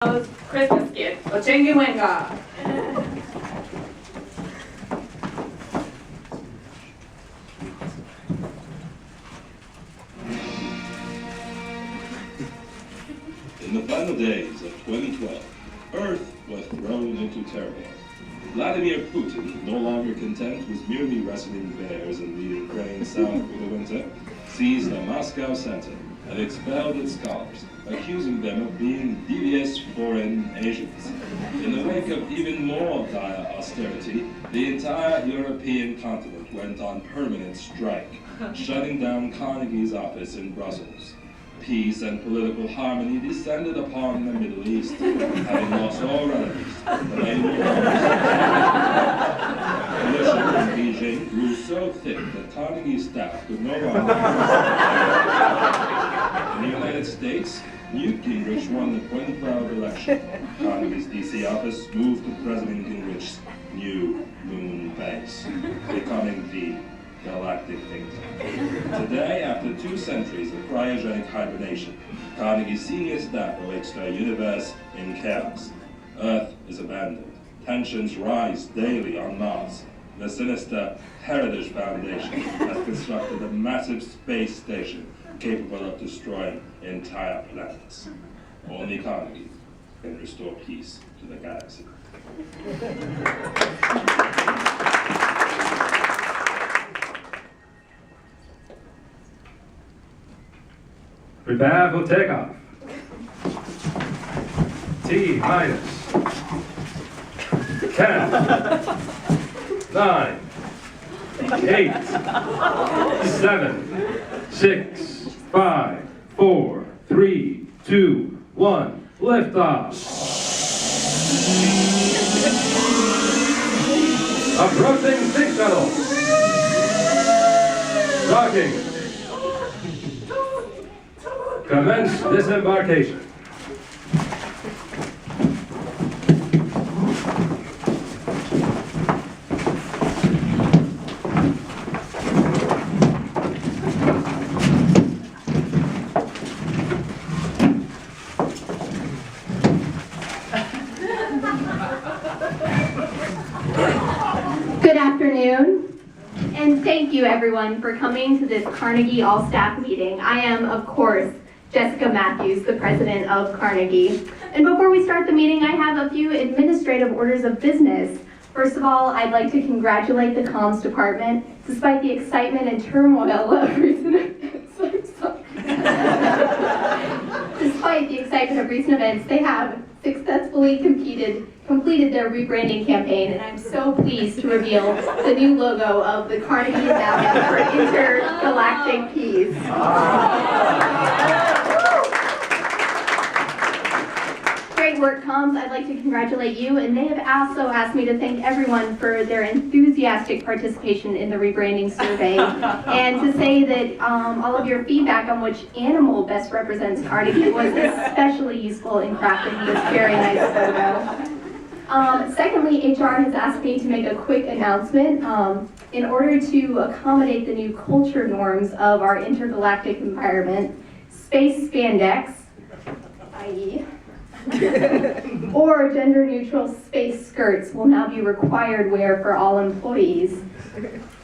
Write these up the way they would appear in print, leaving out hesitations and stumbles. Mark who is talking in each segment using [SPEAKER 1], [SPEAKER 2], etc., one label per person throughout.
[SPEAKER 1] Christmas Skit, Ochengi Wenga.
[SPEAKER 2] In the final days of 2012, Earth was thrown into turmoil. Vladimir Putin, no longer content with merely wrestling bears and leading Ukraine south for the winter, seized a Moscow center and expelled its scholars, accusing them of being devious foreign agents. In the wake of even more dire austerity, the entire European continent went on permanent strike, shutting down Carnegie's office in Brussels. Peace and political harmony descended upon the Middle East, having lost all relatives. The coalition in Beijing grew so thick that Carnegie's staff could no longer. In the United States, Newt Gingrich won the 2012 election. Carnegie's D.C. office moved to President Gingrich's new moon base, becoming the galactic think tank. Today, after 2 centuries of cryogenic hibernation, Carnegie's senior staff awaits to a universe in chaos. Earth is abandoned. Tensions rise daily on Mars. The sinister Heritage Foundation has constructed a massive space station capable of destroying entire planets. Only Carnegie can restore peace to the galaxy.
[SPEAKER 3] Prepare for takeoff. T-minus 10, 9, 8, 7, 6, 5, 4, 3, 2, 1. Liftoff. Approaching space shuttle. Docking. Commence disembarkation.
[SPEAKER 4] Good afternoon, and thank you everyone for coming to this Carnegie All-Staff meeting. I am, of course, Jessica Matthews, the president of Carnegie. And before we start the meeting, I have a few administrative orders of business. First of all, I'd like to congratulate the comms department. Despite the excitement and turmoil of recent events, despite the excitement of recent events, they have successfully completed their rebranding campaign, and I'm so pleased to reveal the new logo of the Carnegie Endowment for Intergalactic Peace. Great work, comms. I'd like to congratulate you, and they have also asked me to thank everyone for their enthusiastic participation in the rebranding survey, and to say that all of your feedback on which animal best represents Carnegie was especially useful in crafting this very nice logo. Secondly, HR has asked me to make a quick announcement. In order to accommodate the new culture norms of our intergalactic environment, space spandex, i.e., or gender-neutral space skirts will now be required wear for all employees.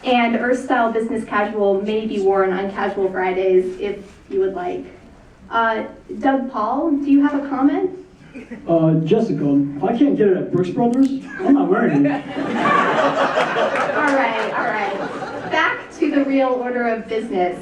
[SPEAKER 4] And Earth-style business casual may be worn on casual Fridays if you would like. Doug Paul, do you have a comment?
[SPEAKER 5] Jessica, if I can't get it at Brooks Brothers, I'm not wearing it.
[SPEAKER 4] All right. Back to the real order of business.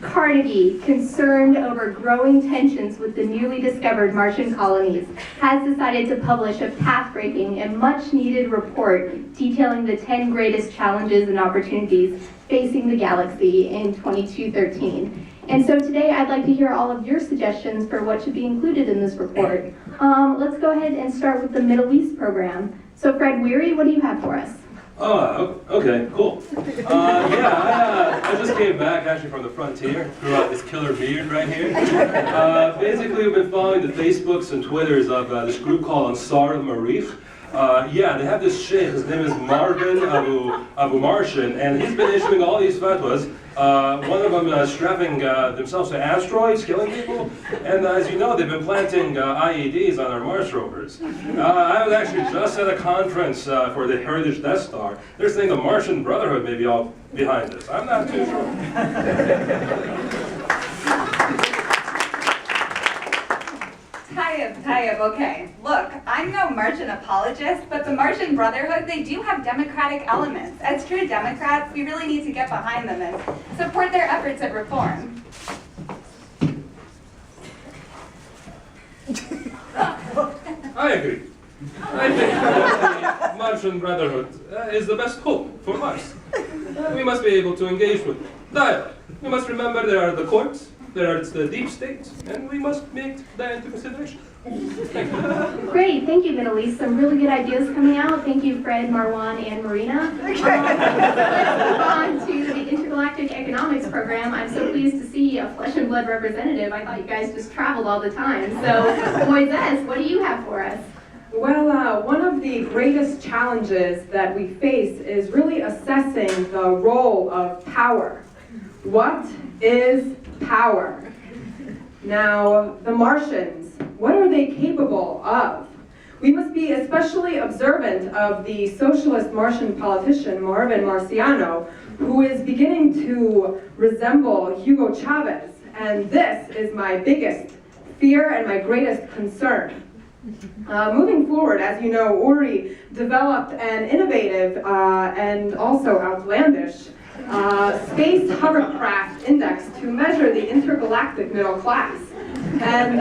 [SPEAKER 4] Carnegie, concerned over growing tensions with the newly discovered Martian colonies, has decided to publish a path-breaking and much-needed report detailing the 10 greatest challenges and opportunities facing the galaxy in 2213. And so today I'd like to hear all of your suggestions for what should be included in this report. Let's go ahead and start with the Middle East program. So Fred Weary, what do you have for us?
[SPEAKER 3] Oh, okay, cool. I just came back actually from the frontier, grew out this killer beard right here. Basically, we've been following the Facebooks and Twitters of this group called Ansar al-Marikh. Yeah, they have this sheikh, his name is Marvin Abu Martian, and he's been issuing all these fatwas. One of them strapping themselves to asteroids, killing people, and as you know, they've been planting IEDs on our Mars rovers. I was actually just at a conference for the Heritage Death Star. They're saying the Martian Brotherhood may be all behind this. I'm not too sure.
[SPEAKER 6] Tayyip, okay. Look, I'm no Martian apologist, but the Martian Brotherhood, they do have democratic elements. As true Democrats, we really need to get behind them and support their efforts at reform.
[SPEAKER 3] I agree. I think that the Martian Brotherhood is the best hope for Mars. We must be able to engage with dialogue. We must remember there are the courts, there is the deep state, and we must make that into consideration.
[SPEAKER 4] Great, thank you, Middle East. Some really good ideas coming out. Thank you, Fred, Marwan, and Marina. Let's move on to the Intergalactic Economics Program. I'm so pleased to see a flesh and blood representative. I thought you guys just traveled all the time. So, Moises, what do you have for us?
[SPEAKER 1] Well, one of the greatest challenges that we face is really assessing the role of power. What is power? Now, the Martians, what are they capable of? We must be especially observant of the socialist Martian politician, Marvin Marciano, who is beginning to resemble Hugo Chavez. And this is my biggest fear and my greatest concern. Moving forward, as you know, Uri developed an innovative and also outlandish space hovercraft index to measure the intergalactic middle class. And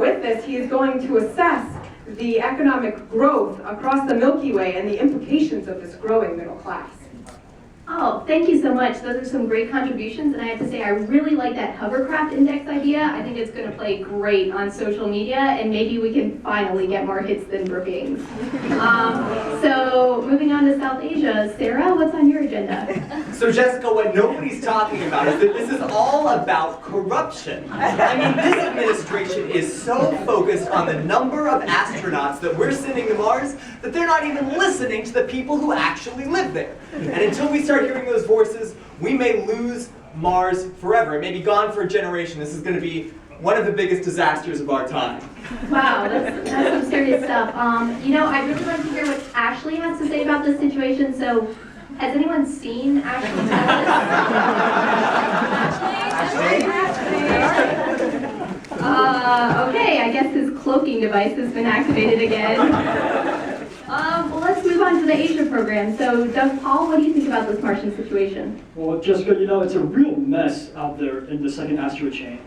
[SPEAKER 1] with this, he is going to assess the economic growth across the Milky Way and the implications of this growing middle class.
[SPEAKER 4] Oh, thank you so much. Those are some great contributions, and I have to say I really like that hovercraft index idea. I think it's going to play great on social media, and maybe we can finally get more hits than Brookings. So moving on to South Asia, Sarah, what's on your agenda?
[SPEAKER 7] So Jessica, what nobody's talking about is that this is all about corruption. I mean, this administration is so focused on the number of astronauts that we're sending to Mars that they're not even listening to the people who actually live there. And until we start hearing those voices, we may lose Mars forever. It may be gone for a generation. This is going to be one of the biggest disasters of our time.
[SPEAKER 4] Wow, that's some serious stuff. I'd really like to hear what Ashley has to say about this situation. So, has anyone seen Ashley's okay, I guess his cloaking device has been activated again. Well, let's move on to the Asia program. So, Doug Paul, what do you think about this Martian situation?
[SPEAKER 5] Well, Jessica, it's a real mess out there in the second asteroid chain.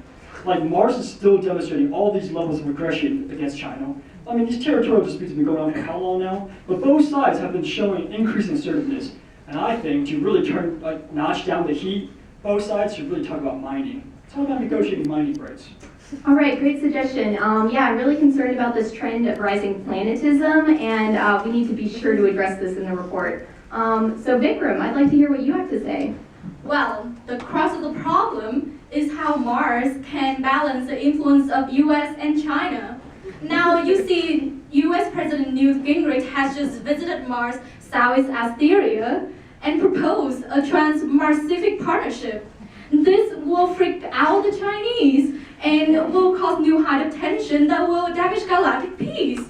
[SPEAKER 5] Like, Mars is still demonstrating all these levels of aggression against China. I mean, these territorial disputes have been going on for how long now? But both sides have been showing increasing assertiveness. And I think to really notch down the heat, both sides should really talk about mining. It's all about negotiating mining rights.
[SPEAKER 4] All right, great suggestion. I'm really concerned about this trend of rising planetism, and we need to be sure to address this in the report. So Vikram, I'd like to hear what you have to say.
[SPEAKER 8] Well, the crux of the problem is how Mars can balance the influence of US and China. Now, you see, US President Newt Gingrich has just visited Mars Southeast Asteria and proposed a trans-Marsific partnership. This will freak out the Chinese and will cause new height of tension that will damage galactic peace.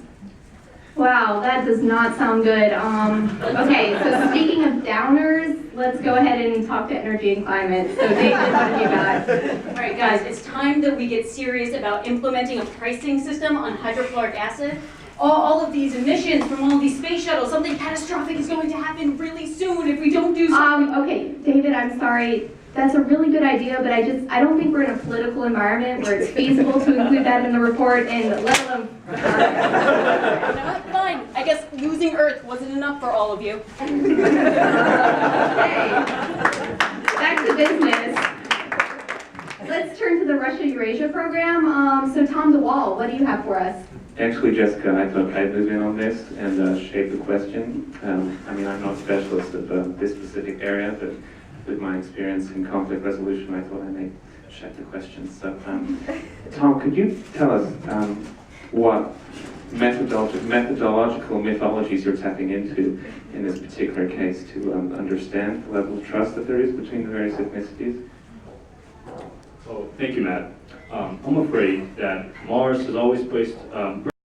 [SPEAKER 4] Wow, that does not sound good. Okay, so speaking of downers, let's go ahead and talk to energy and climate. So David, what have you got?
[SPEAKER 9] All right, guys, it's time that we get serious about implementing a pricing system on hydrofluoric acid. All of these emissions from all these space shuttles, something catastrophic is going to happen really soon if we don't do something.
[SPEAKER 4] Okay, David, I'm sorry. That's a really good idea, but I don't think we're in a political environment where it's feasible to include that in the report, and let alone.
[SPEAKER 9] Fine. I guess losing Earth wasn't enough for all of you.
[SPEAKER 4] Okay. Back to business. Let's turn to the Russia-Eurasia program. So Tom DeWall, what do you have for us?
[SPEAKER 10] Actually, Jessica, I thought I'd move in on this and shape the question. I'm not a specialist of this specific area, but with my experience in conflict resolution, I thought I may shape the question. So, Tom, could you tell us what methodological mythologies you're tapping into in this particular case to understand the level of trust that there is between the various ethnicities?
[SPEAKER 11] Oh, thank you, Matt. I'm afraid that Mars has always placed great